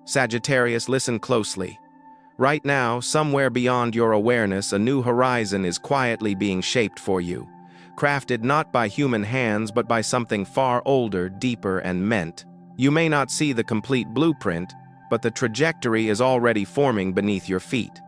Sagittarius, listen closely. Right now, somewhere beyond your awareness, a new horizon is quietly being shaped for you, crafted not by human hands but by something far older, deeper, and meant. You may not see the complete blueprint, but the trajectory is already forming beneath your feet.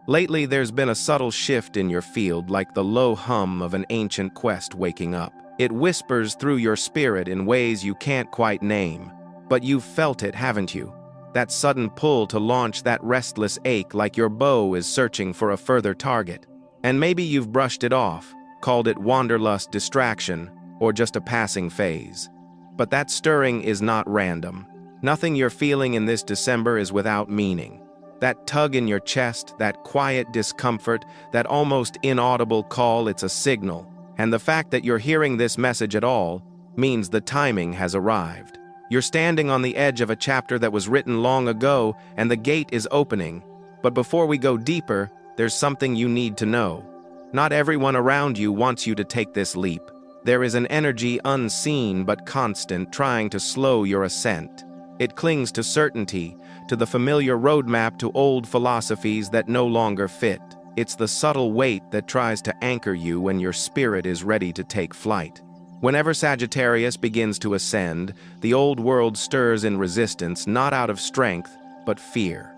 Lately, there's been a subtle shift in your field, like the low hum of an ancient quest waking up. It whispers through your spirit in ways you can't quite name, but you've felt it, haven't you? That sudden pull to launch, that restless ache, like your bow is searching for a further target. And maybe you've brushed it off, called it wanderlust, distraction, or just a passing phase. But that stirring is not random. Nothing you're feeling in this December is without meaning. That tug in your chest, that quiet discomfort, that almost inaudible call, it's a signal. And the fact that you're hearing this message at all means the timing has arrived. You're standing on the edge of a chapter that was written long ago, and the gate is opening. But before we go deeper, there's something you need to know. Not everyone around you wants you to take this leap. There is an energy unseen but constant trying to slow your ascent. It clings to certainty, to the familiar roadmap, to old philosophies that no longer fit. It's the subtle weight that tries to anchor you when your spirit is ready to take flight. Whenever Sagittarius begins to ascend, the old world stirs in resistance, not out of strength, but fear.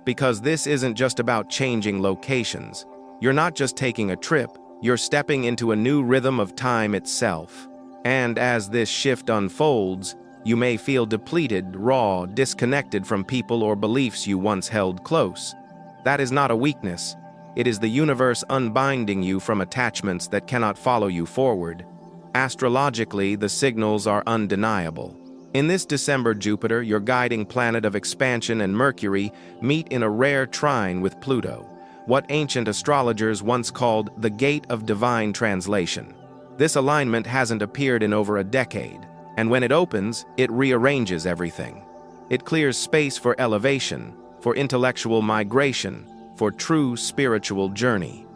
Because this isn't just about changing locations. You're not just taking a trip, you're stepping into a new rhythm of time itself. And as this shift unfolds, you may feel depleted, raw, disconnected from people or beliefs you once held close. That is not a weakness. It is the universe unbinding you from attachments that cannot follow you forward. Astrologically, the signals are undeniable. In this December, Jupiter, your guiding planet of expansion, and Mercury meet in a rare trine with Pluto, what ancient astrologers once called the gate of divine translation. This alignment hasn't appeared in over a decade, and when it opens, it rearranges everything. It clears space for elevation, for intellectual migration, for true spiritual journey.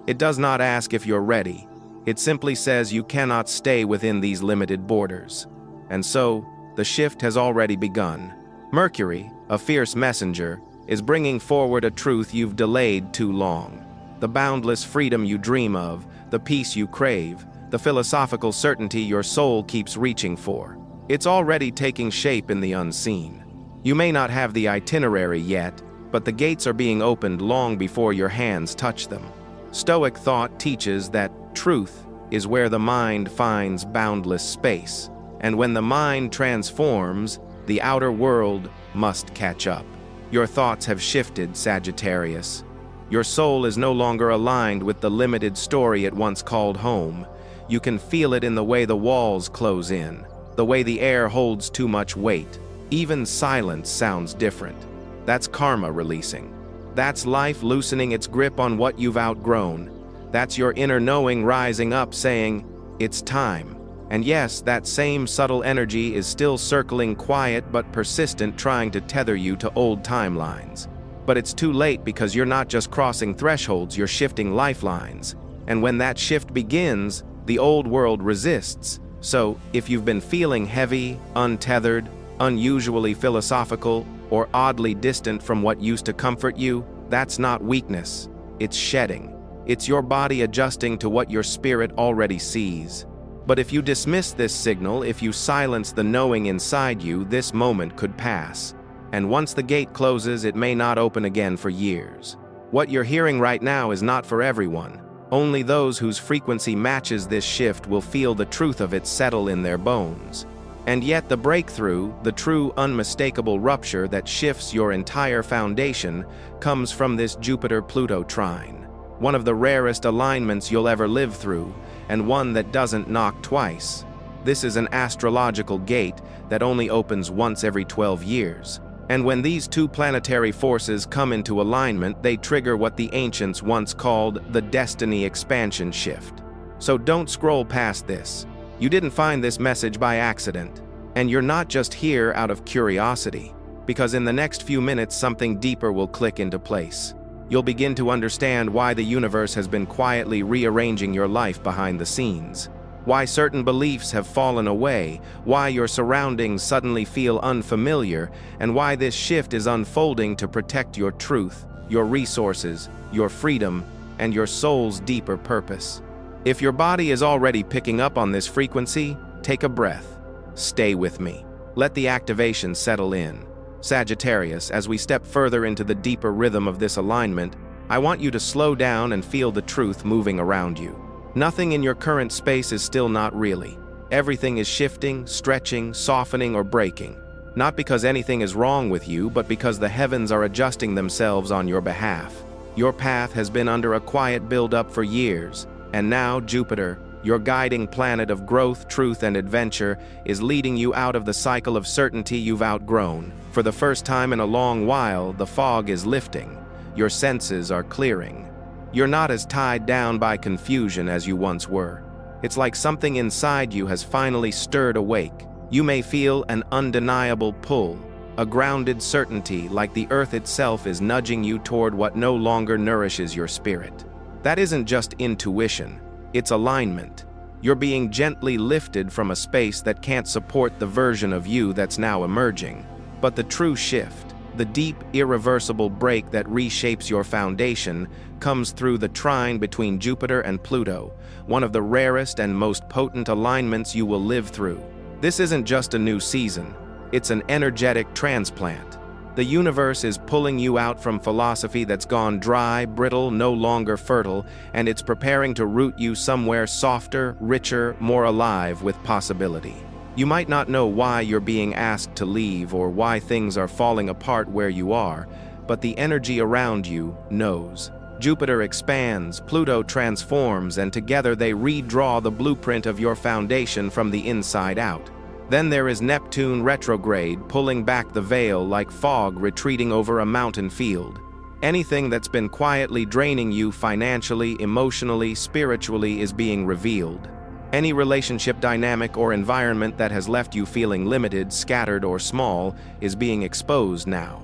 It does not ask if you're ready. It simply says you cannot stay within these limited borders. And so, the shift has already begun. Mercury, a fierce messenger, is bringing forward a truth you've delayed too long. The boundless freedom you dream of, the peace you crave, the philosophical certainty your soul keeps reaching for. It's already taking shape in the unseen. You may not have the itinerary yet, but the gates are being opened long before your hands touch them. Stoic thought teaches that truth is where the mind finds boundless space, and when the mind transforms, the outer world must catch up. Your thoughts have shifted, Sagittarius. Your soul is no longer aligned with the limited story it once called home. You can feel it in the way the walls close in, the way the air holds too much weight. Even silence sounds different. That's karma releasing. That's life loosening its grip on what you've outgrown. That's your inner knowing rising up, saying, it's time. And yes, that same subtle energy is still circling, quiet but persistent, trying to tether you to old timelines. But it's too late, because you're not just crossing thresholds, you're shifting lifelines. And when that shift begins, the old world resists. So, if you've been feeling heavy, untethered, unusually philosophical, or oddly distant from what used to comfort you, that's not weakness. It's shedding. It's your body adjusting to what your spirit already sees. But if you dismiss this signal, if you silence the knowing inside you, this moment could pass. And once the gate closes, it may not open again for years. What you're hearing right now is not for everyone. Only those whose frequency matches this shift will feel the truth of it settle in their bones. And yet the breakthrough, the true unmistakable rupture that shifts your entire foundation, comes from this Jupiter-Pluto trine. One of the rarest alignments you'll ever live through, and one that doesn't knock twice. This is an astrological gate that only opens once every 12 years. And when these two planetary forces come into alignment, they trigger what the ancients once called the destiny expansion shift. So don't scroll past this. You didn't find this message by accident. And you're not just here out of curiosity, because in the next few minutes something deeper will click into place. You'll begin to understand why the universe has been quietly rearranging your life behind the scenes. why certain beliefs have fallen away, why your surroundings suddenly feel unfamiliar, and why this shift is unfolding to protect your truth, your resources, your freedom, and your soul's deeper purpose. If your body is already picking up on this frequency, take a breath. Stay with me. Let the activation settle in. Sagittarius, as we step further into the deeper rhythm of this alignment, I want you to slow down and feel the truth moving around you. Nothing in your current space is still not really. Everything is shifting, stretching, softening, or breaking. Not because anything is wrong with you, but because the heavens are adjusting themselves on your behalf. Your path has been under a quiet build-up for years, and now Jupiter, your guiding planet of growth, truth, and adventure, is leading you out of the cycle of certainty you've outgrown. For the first time in a long while, the fog is lifting. Your senses are clearing. You're not as tied down by confusion as you once were. It's like something inside you has finally stirred awake. You may feel an undeniable pull, a grounded certainty like the earth itself is nudging you toward what no longer nourishes your spirit. That isn't just intuition, it's alignment. You're being gently lifted from a space that can't support the version of you that's now emerging. But the true shift, the deep, irreversible break that reshapes your foundation, comes through the trine between Jupiter and Pluto, one of the rarest and most potent alignments you will live through. This isn't just a new season, it's an energetic transplant. The universe is pulling you out from philosophy that's gone dry, brittle, no longer fertile, and it's preparing to root you somewhere softer, richer, more alive with possibility. You might not know why you're being asked to leave or why things are falling apart where you are, but the energy around you knows. Jupiter expands, Pluto transforms, and together they redraw the blueprint of your foundation from the inside out. Then there is Neptune retrograde, pulling back the veil like fog retreating over a mountain field. Anything that's been quietly draining you financially, emotionally, spiritually is being revealed. Any relationship dynamic or environment that has left you feeling limited, scattered, or small is being exposed now.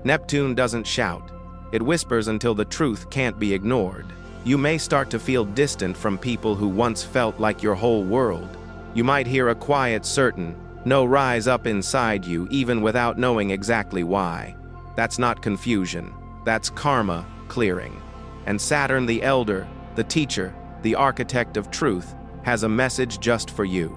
Neptune doesn't shout. It whispers until the truth can't be ignored. You may start to feel distant from people who once felt like your whole world. You might hear a quiet certain no rise up inside you even without knowing exactly why. That's not confusion. That's karma clearing. And Saturn the Elder, the teacher, the architect of truth, has a message just for you.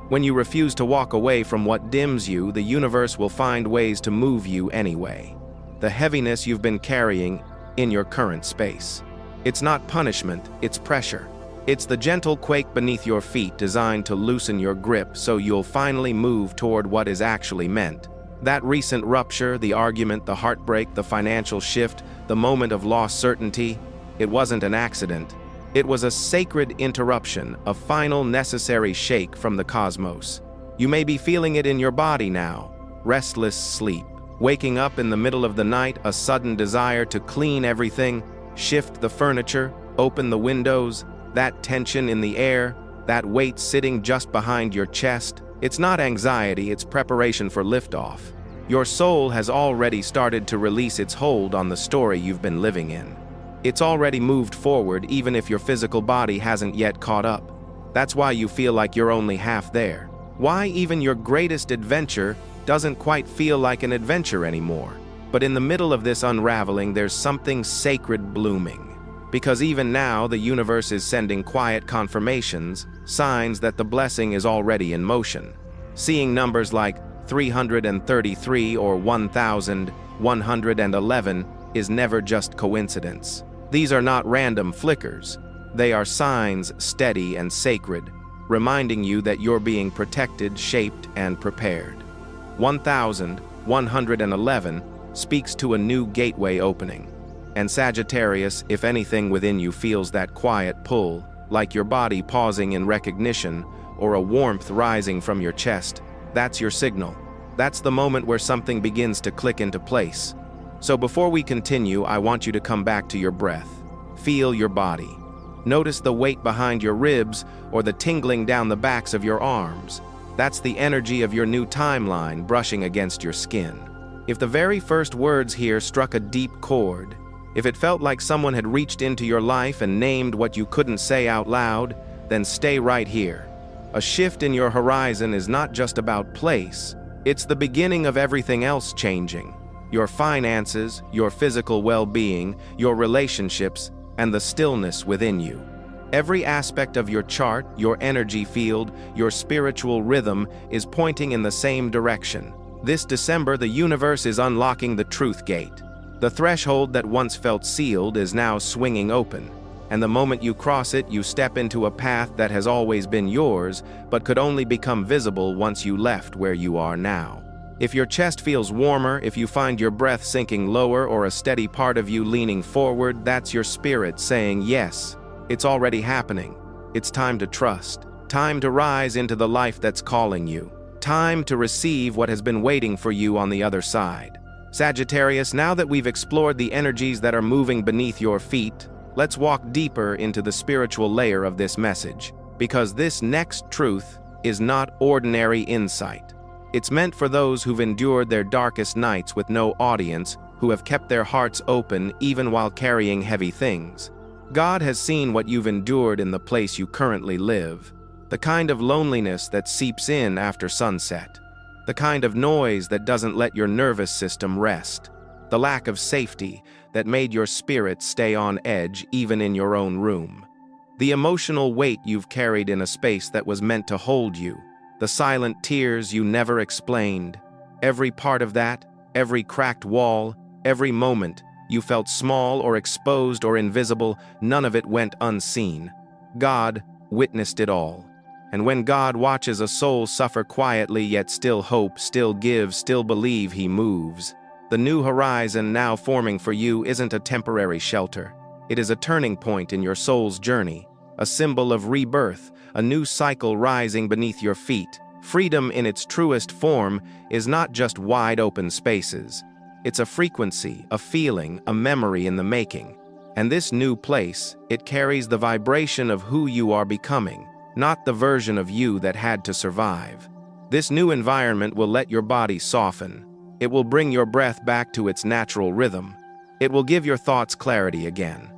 When you refuse to walk away from what dims you, the universe will find ways to move you anyway. The heaviness you've been carrying in your current space. It's not punishment, it's pressure. It's the gentle quake beneath your feet designed to loosen your grip so you'll finally move toward what is actually meant. That recent rupture, the argument, the heartbreak, the financial shift, the moment of lost certainty, it wasn't an accident. It was a sacred interruption, a final necessary shake from the cosmos. You may be feeling it in your body now. Restless sleep. Waking up in the middle of the night, a sudden desire to clean everything, shift the furniture, open the windows, that tension in the air, that weight sitting just behind your chest. It's not anxiety, it's preparation for liftoff. Your soul has already started to release its hold on the story you've been living in. It's already moved forward even if your physical body hasn't yet caught up. That's why you feel like you're only half there. Why even your greatest adventure doesn't quite feel like an adventure anymore. But in the middle of this unraveling, there's something sacred blooming. Because even now, the universe is sending quiet confirmations, signs that the blessing is already in motion. Seeing numbers like 333 or 1,111 is never just coincidence. These are not random flickers. They are signs steady and sacred, reminding you that you're being protected, shaped, and prepared. 1,111 speaks to a new gateway opening. And Sagittarius, if anything within you feels that quiet pull, like your body pausing in recognition or a warmth rising from your chest, that's your signal. That's the moment where something begins to click into place. So before we continue, I want you to come back to your breath. Feel your body. Notice the weight behind your ribs or the tingling down the backs of your arms. That's the energy of your new timeline brushing against your skin. If the very first words here struck a deep chord, if it felt like someone had reached into your life and named what you couldn't say out loud, then stay right here. A shift in your horizon is not just about place, it's the beginning of everything else changing. Your finances, your physical well-being, your relationships, and the stillness within you. Every aspect of your chart, your energy field, your spiritual rhythm is pointing in the same direction. This December, the universe is unlocking the truth gate. The threshold that once felt sealed is now swinging open, and the moment you cross it, you step into a path that has always been yours, but could only become visible once you left where you are now. If your chest feels warmer, if you find your breath sinking lower or a steady part of you leaning forward, that's your spirit saying, yes, it's already happening. It's time to trust. Time to rise into the life that's calling you. Time to receive what has been waiting for you on the other side. Sagittarius, now that we've explored the energies that are moving beneath your feet, let's walk deeper into the spiritual layer of this message, because this next truth is not ordinary insight. It's meant for those who've endured their darkest nights with no audience, who have kept their hearts open even while carrying heavy things. God has seen what you've endured in the place you currently live, the kind of loneliness that seeps in after sunset, the kind of noise that doesn't let your nervous system rest, the lack of safety that made your spirit stay on edge even in your own room, the emotional weight you've carried in a space that was meant to hold you, the silent tears you never explained. Every part of that, every cracked wall, every moment you felt small or exposed or invisible, none of it went unseen. God witnessed it all. And when God watches a soul suffer quietly yet still hope, still give, still believe, He moves. The new horizon now forming for you isn't a temporary shelter. It is a turning point in your soul's journey, a symbol of rebirth, a new cycle rising beneath your feet. Freedom in its truest form is not just wide open spaces. It's a frequency, a feeling, a memory in the making. And this new place, it carries the vibration of who you are becoming, not the version of you that had to survive. This new environment will let your body soften. It will bring your breath back to its natural rhythm. It will give your thoughts clarity again.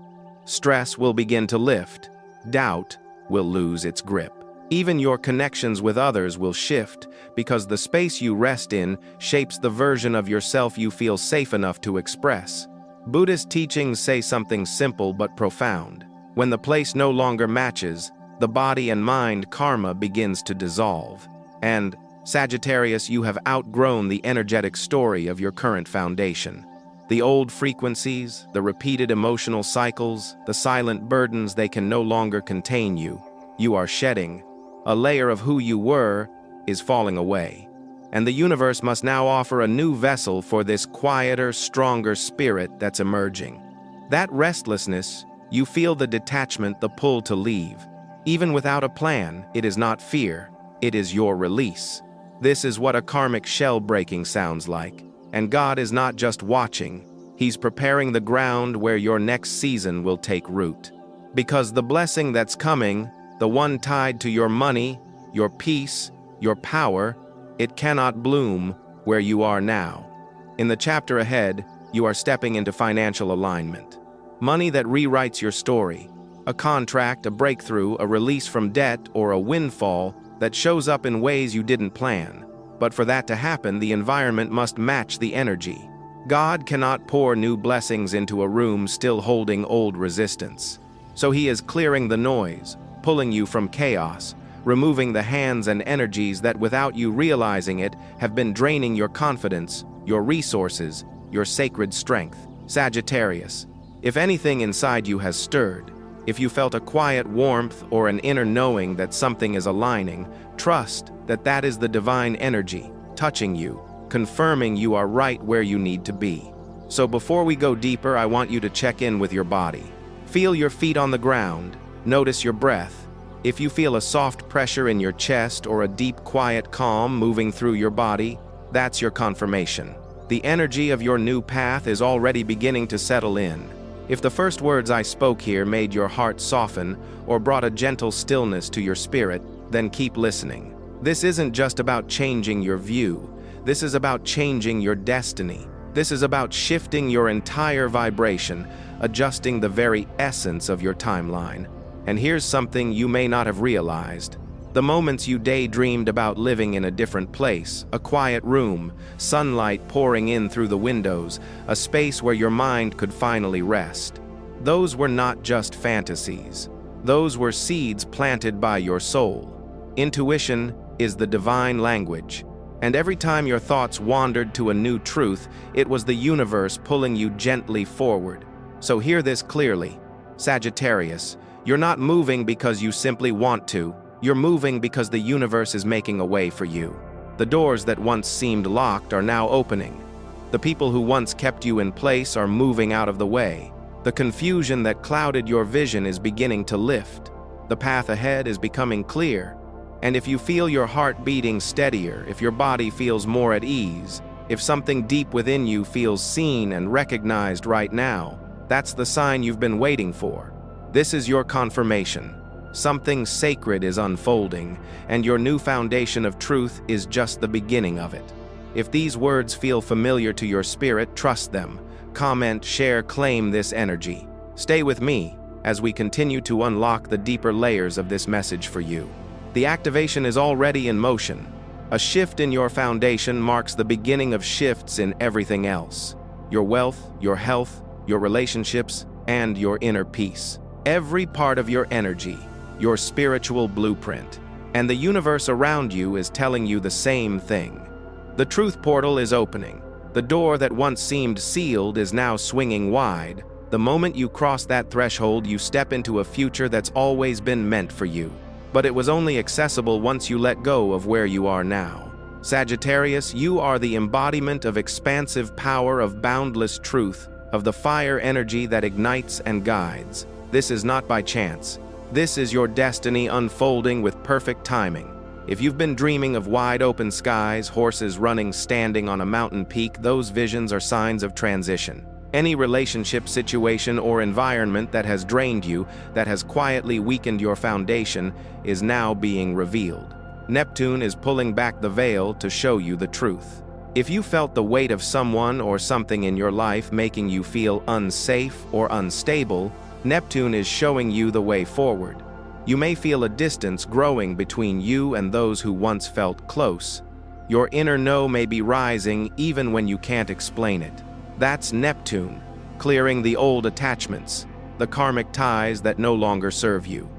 Stress will begin to lift. Doubt will lose its grip. Even your connections with others will shift, because the space you rest in shapes the version of yourself you feel safe enough to express. Buddhist teachings say something simple but profound. When the place no longer matches, the body and mind karma begins to dissolve. And, Sagittarius, you have outgrown the energetic story of your current foundation. The old frequencies, the repeated emotional cycles, the silent burdens, they can no longer contain you. You are shedding. A layer of who you were is falling away. And the universe must now offer a new vessel for this quieter, stronger spirit that's emerging. That restlessness, you feel the detachment, the pull to leave. Even without a plan, it is not fear, it is your release. This is what a karmic shell breaking sounds like. And God is not just watching, He's preparing the ground where your next season will take root. Because the blessing that's coming, the one tied to your money, your peace, your power, it cannot bloom where you are now. In the chapter ahead, you are stepping into financial alignment. Money that rewrites your story. A contract, a breakthrough, a release from debt, or a windfall that shows up in ways you didn't plan. But for that to happen, the environment must match the energy. God cannot pour new blessings into a room still holding old resistance. So He is clearing the noise, pulling you from chaos, removing the hands and energies that, without you realizing it, have been draining your confidence, your resources, your sacred strength. Sagittarius, if anything inside you has stirred, if you felt a quiet warmth or an inner knowing that something is aligning, trust that that is the divine energy touching you, confirming you are right where you need to be. So before we go deeper, I want you to check in with your body. Feel your feet on the ground. Notice your breath. If you feel a soft pressure in your chest or a deep, quiet calm moving through your body, that's your confirmation. The energy of your new path is already beginning to settle in. If the first words I spoke here made your heart soften or brought a gentle stillness to your spirit, then keep listening. This isn't just about changing your view. This is about changing your destiny. This is about shifting your entire vibration, adjusting the very essence of your timeline. And here's something you may not have realized. The moments you daydreamed about living in a different place, a quiet room, sunlight pouring in through the windows, a space where your mind could finally rest. Those were not just fantasies. Those were seeds planted by your soul. Intuition is the divine language, and every time your thoughts wandered to a new truth, it was the universe pulling you gently forward. So hear this clearly. Sagittarius, you're not moving because you simply want to. You're moving because the universe is making a way for you. The doors that once seemed locked are now opening. The people who once kept you in place are moving out of the way. The confusion that clouded your vision is beginning to lift. The path ahead is becoming clear. And if you feel your heart beating steadier, if your body feels more at ease, if something deep within you feels seen and recognized right now, that's the sign you've been waiting for. This is your confirmation. Something sacred is unfolding, and your new foundation of truth is just the beginning of it. If these words feel familiar to your spirit, trust them. Comment, share, claim this energy. Stay with me as we continue to unlock the deeper layers of this message for you. The activation is already in motion. A shift in your foundation marks the beginning of shifts in everything else. Your wealth, your health, your relationships, and your inner peace. Every part of your energy, your spiritual blueprint, and the universe around you is telling you the same thing. The truth portal is opening. The door that once seemed sealed is now swinging wide. The moment you cross that threshold, you step into a future that's always been meant for you. But it was only accessible once you let go of where you are now. Sagittarius, you are the embodiment of expansive power, of boundless truth, of the fire energy that ignites and guides. This is not by chance. This is your destiny unfolding with perfect timing. If you've been dreaming of wide open skies, horses running, standing on a mountain peak, those visions are signs of transition. Any relationship, situation, or environment that has drained you, that has quietly weakened your foundation, is now being revealed. Neptune is pulling back the veil to show you the truth. If you felt the weight of someone or something in your life making you feel unsafe or unstable, Neptune is showing you the way forward. You may feel a distance growing between you and those who once felt close. Your inner no may be rising even when you can't explain it. That's Neptune, clearing the old attachments, the karmic ties that no longer serve you.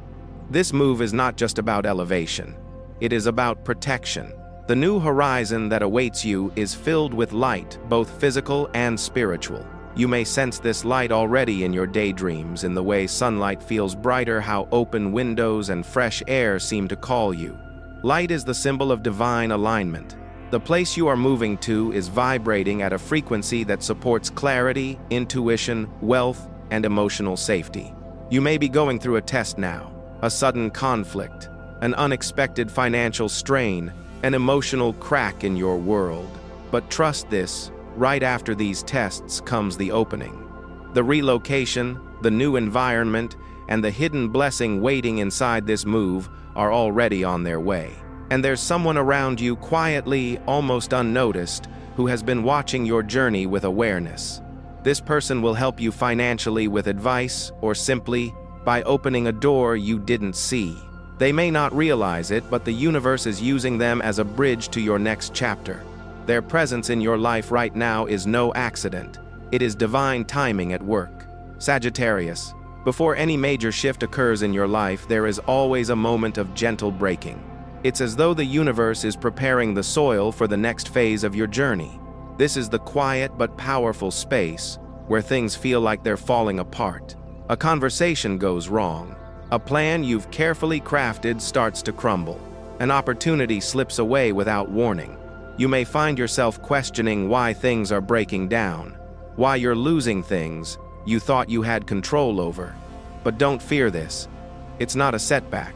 This move is not just about elevation. It is about protection. The new horizon that awaits you is filled with light, both physical and spiritual. You may sense this light already in your daydreams, in the way sunlight feels brighter, how open windows and fresh air seem to call you. Light is the symbol of divine alignment. The place you are moving to is vibrating at a frequency that supports clarity, intuition, wealth, and emotional safety. You may be going through a test now, a sudden conflict, an unexpected financial strain, an emotional crack in your world. But trust this, right after these tests comes the opening. The relocation, the new environment, and the hidden blessing waiting inside this move are already on their way. And there's someone around you quietly, almost unnoticed, who has been watching your journey with awareness. This person will help you financially with advice, or simply by opening a door you didn't see. They may not realize it, but the universe is using them as a bridge to your next chapter. Their presence in your life right now is no accident. It is divine timing at work. Sagittarius, before any major shift occurs in your life, there is always a moment of gentle breaking. It's as though the universe is preparing the soil for the next phase of your journey. This is the quiet but powerful space where things feel like they're falling apart. A conversation goes wrong. A plan you've carefully crafted starts to crumble. An opportunity slips away without warning. You may find yourself questioning why things are breaking down, why you're losing things you thought you had control over. But don't fear this. It's not a setback.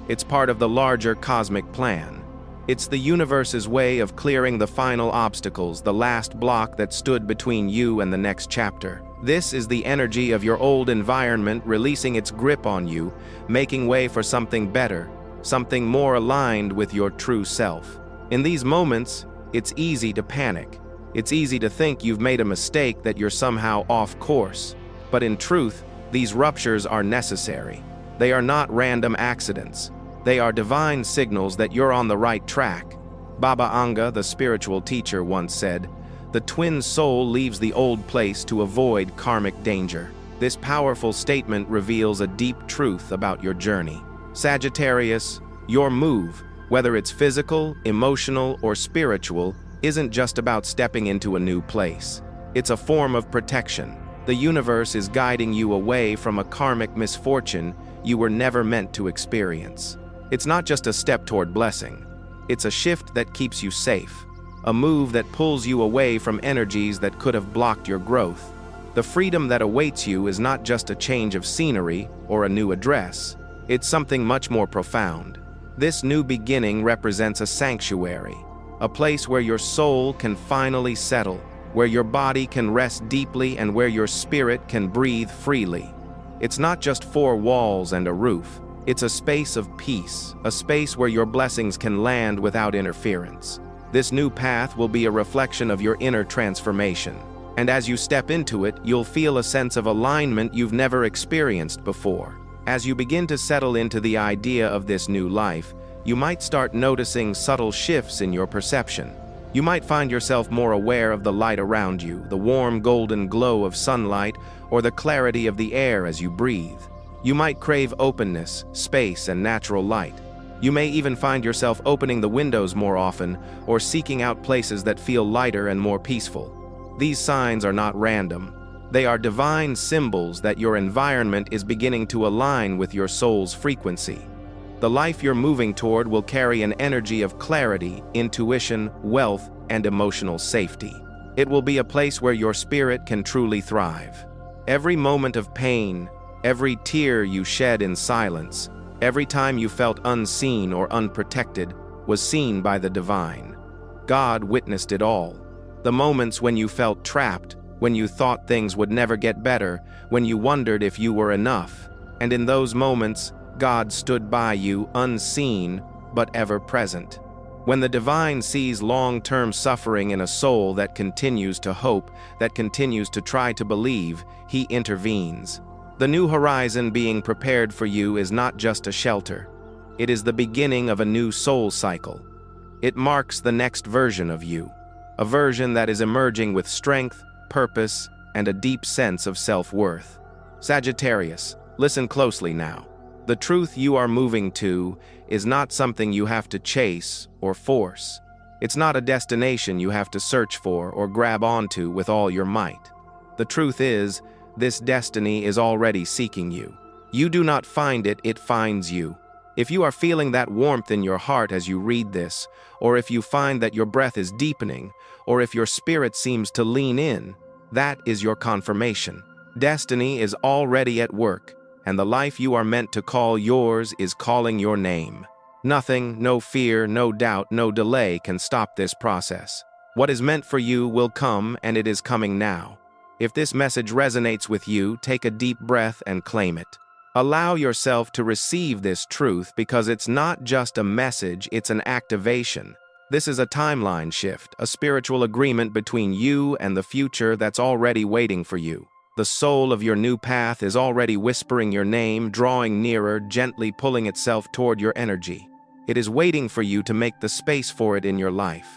It's part of the larger cosmic plan. It's the universe's way of clearing the final obstacles, the last block that stood between you and the next chapter. This is the energy of your old environment releasing its grip on you, making way for something better, something more aligned with your true self. In these moments, it's easy to panic. It's easy to think you've made a mistake, that you're somehow off course. But in truth, these ruptures are necessary. They are not random accidents. They are divine signals that you're on the right track. Baba Anga, the spiritual teacher, once said, "The twin soul leaves the old place to avoid karmic danger." This powerful statement reveals a deep truth about your journey. Sagittarius, your move, whether it's physical, emotional, or spiritual, isn't just about stepping into a new place. It's a form of protection. The universe is guiding you away from a karmic misfortune you were never meant to experience. It's not just a step toward blessing. It's a shift that keeps you safe, a move that pulls you away from energies that could have blocked your growth. The freedom that awaits you is not just a change of scenery or a new address. It's something much more profound. This new beginning represents a sanctuary, a place where your soul can finally settle, where your body can rest deeply, and where your spirit can breathe freely. It's not just four walls and a roof. It's a space of peace, a space where your blessings can land without interference. This new path will be a reflection of your inner transformation. And as you step into it, you'll feel a sense of alignment you've never experienced before. As you begin to settle into the idea of this new life, you might start noticing subtle shifts in your perception. You might find yourself more aware of the light around you, the warm golden glow of sunlight, or the clarity of the air as you breathe. You might crave openness, space, and natural light. You may even find yourself opening the windows more often, or seeking out places that feel lighter and more peaceful. These signs are not random. They are divine symbols that your environment is beginning to align with your soul's frequency. The life you're moving toward will carry an energy of clarity, intuition, wealth, and emotional safety. It will be a place where your spirit can truly thrive. Every moment of pain, every tear you shed in silence, every time you felt unseen or unprotected, was seen by the divine. God witnessed it all. The moments when you felt trapped, when you thought things would never get better, when you wondered if you were enough. And in those moments, God stood by you, unseen, but ever present. When the divine sees long-term suffering in a soul that continues to hope, that continues to try to believe, he intervenes. The new horizon being prepared for you is not just a shelter. It is the beginning of a new soul cycle. It marks the next version of you, a version that is emerging with strength, purpose, and a deep sense of self-worth. Sagittarius, listen closely now. The truth you are moving to is not something you have to chase or force. It's not a destination you have to search for or grab onto with all your might. The truth is, this destiny is already seeking you. You do not find it, it finds you. If you are feeling that warmth in your heart as you read this, or if you find that your breath is deepening, or if your spirit seems to lean in, that is your confirmation. Destiny is already at work, and the life you are meant to call yours is calling your name. Nothing, no fear, no doubt, no delay can stop this process. What is meant for you will come, and it is coming now. If this message resonates with you, take a deep breath and claim it. Allow yourself to receive this truth because it's not just a message, it's an activation. This is a timeline shift, a spiritual agreement between you and the future that's already waiting for you. The soul of your new path is already whispering your name, drawing nearer, gently pulling itself toward your energy. It is waiting for you to make the space for it in your life.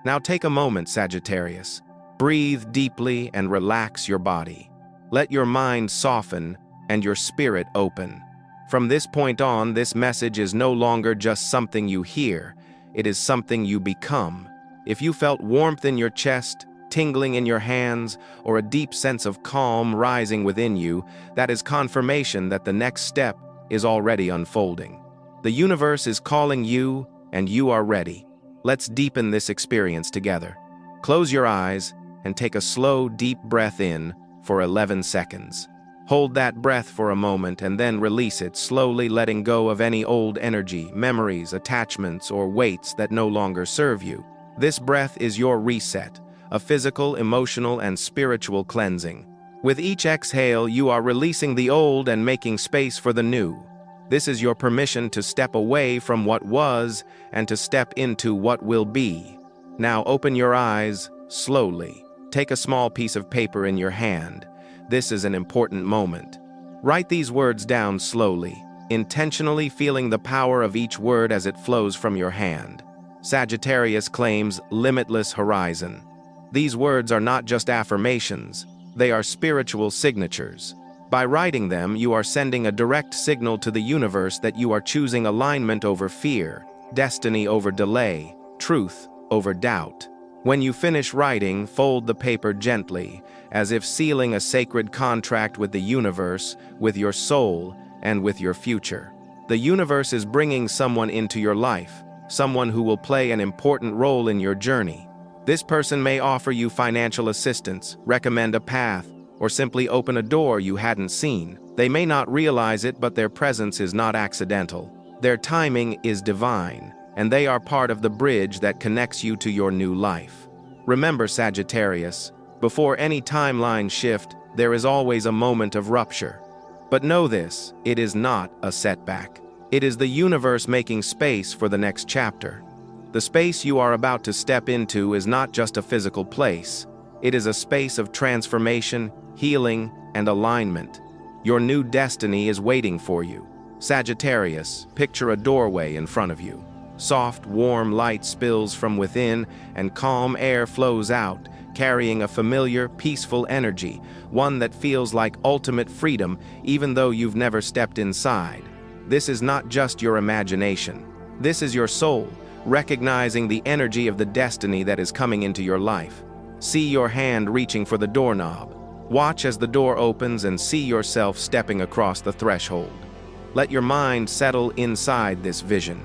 Now take a moment, Sagittarius. Breathe deeply and relax your body. Let your mind soften and your spirit open. From this point on, this message is no longer just something you hear, it is something you become. If you felt warmth in your chest, tingling in your hands, or a deep sense of calm rising within you, that is confirmation that the next step is already unfolding. The universe is calling you, and you are ready. Let's deepen this experience together. Close your eyes and take a slow, deep breath in for 11 seconds. Hold that breath for a moment and then release it, slowly letting go of any old energy, memories, attachments, or weights that no longer serve you. This breath is your reset, a physical, emotional, and spiritual cleansing. With each exhale, you are releasing the old and making space for the new. This is your permission to step away from what was and to step into what will be. Now open your eyes slowly. Take a small piece of paper in your hand. This is an important moment. Write these words down slowly. intentionally feeling the power of each word as it flows from your hand. Sagittarius claims limitless horizon. These words are not just affirmations, they are spiritual signatures. By writing them, you are sending a direct signal to the universe that you are choosing alignment over fear, destiny over delay, truth over doubt. When you finish writing, fold the paper gently, as if sealing a sacred contract with the universe, with your soul, and with your future. The universe is bringing someone into your life, someone who will play an important role in your journey. This person may offer you financial assistance, recommend a path, or simply open a door you hadn't seen. They may not realize it, but their presence is not accidental. Their timing is divine, and they are part of the bridge that connects you to your new life. Remember, Sagittarius, before any timeline shift, there is always a moment of rupture. But know this, it is not a setback. It is the universe making space for the next chapter. The space you are about to step into is not just a physical place. It is a space of transformation, healing, and alignment. Your new destiny is waiting for you. Sagittarius, picture a doorway in front of you. Soft, warm light spills from within, and calm air flows out, carrying a familiar, peaceful energy, one that feels like ultimate freedom, even though you've never stepped inside. This is not just your imagination. This is your soul, recognizing the energy of the destiny that is coming into your life. See your hand reaching for the doorknob. Watch as the door opens and see yourself stepping across the threshold. Let your mind settle inside this vision.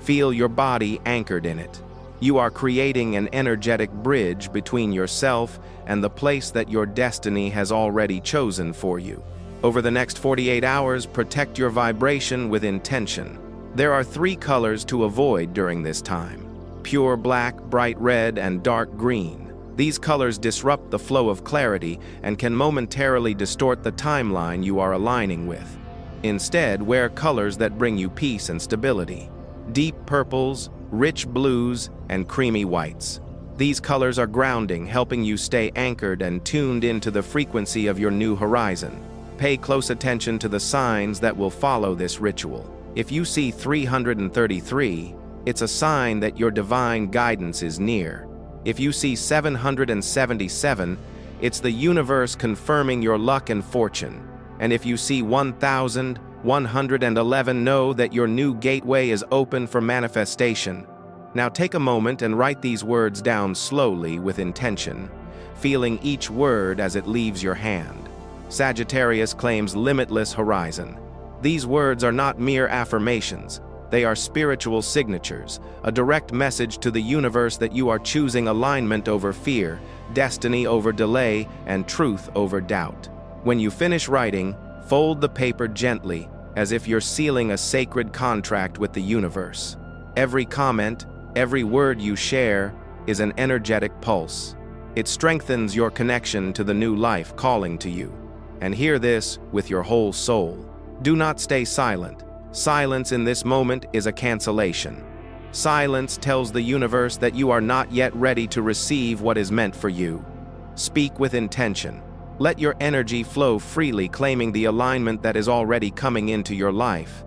Feel your body anchored in it. You are creating an energetic bridge between yourself and the place that your destiny has already chosen for you. Over the next 48 hours, protect your vibration with intention. There are 3 colors to avoid during this time: pure black, bright red, and dark green. These colors disrupt the flow of clarity and can momentarily distort the timeline you are aligning with. Instead, wear colors that bring you peace and stability. Deep purples, rich blues, and creamy whites. These colors are grounding, helping you stay anchored and tuned into the frequency of your new horizon. Pay close attention to the signs that will follow this ritual. If you see 333, it's a sign that your divine guidance is near. If you see 777, it's the universe confirming your luck and fortune. And if you see 1111, know that your new gateway is open for manifestation. Now take a moment and write these words down slowly with intention, feeling each word as it leaves your hand. Sagittarius claims limitless horizon. These words are not mere affirmations. They are spiritual signatures, a direct message to the universe that you are choosing alignment over fear, destiny over delay, and truth over doubt. When you finish writing, fold the paper gently, as if you're sealing a sacred contract with the universe. Every comment, every word you share, is an energetic pulse. It strengthens your connection to the new life calling to you. And hear this with your whole soul. Do not stay silent. Silence in this moment is a cancellation. Silence tells the universe that you are not yet ready to receive what is meant for you. Speak with intention. Let your energy flow freely, claiming the alignment that is already coming into your life.